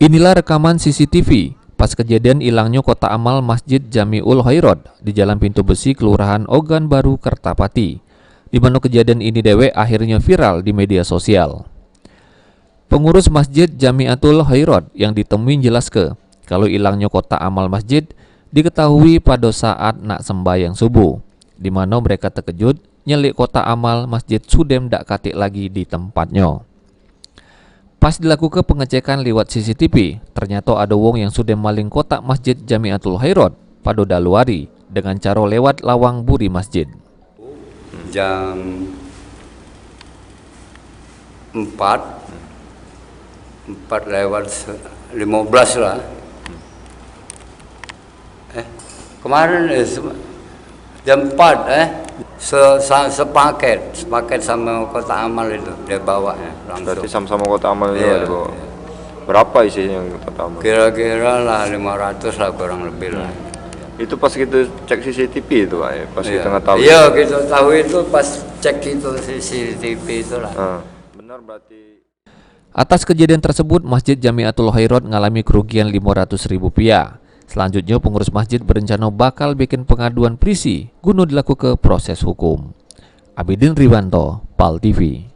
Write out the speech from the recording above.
Inilah rekaman CCTV pas kejadian hilangnya kotak amal Masjid Jamiul Khairot di Jalan Pintu Besi, Kelurahan Ogan Baru, Kertapati, di mana kejadian ini dewe akhirnya viral di media sosial. Pengurus Masjid Jamiatul Khairot yang ditemui jelas kalau hilangnya kotak amal masjid diketahui pada saat nak sembahyang subuh, di mana mereka terkejut nyelik kotak amal masjid sudem dak katik lagi di tempatnya. Pas dilakukan pengecekan lewat CCTV, ternyata ada wong yang sudah maling kotak Masjid Jamiatul Khairot pada daluari dengan cara lewat lawang buri masjid. Jam 4 lewat 15 lah. Kemarin jam 4 sepaket sama kotak amal itu dia bawa ya langsung. Berarti sama-sama kotak amal itu Iya, dibawa. iya. Berapa isinya kotak amal? Kira-kira lah 500 lah kurang lebih lah. Itu pas kita cek CCTV itu Pak ya, pas Iya. kita nggak tahu. Iya, kita tahu itu pas cek itu CCTV itulah. Benar berarti. Atas kejadian tersebut, Masjid Jamiatul Khairot mengalami kerugian Rp500.000. Selanjutnya pengurus masjid berencana bakal bikin pengaduan polisi guna dilakukan proses hukum. Abidin Riwanto, PAL TV.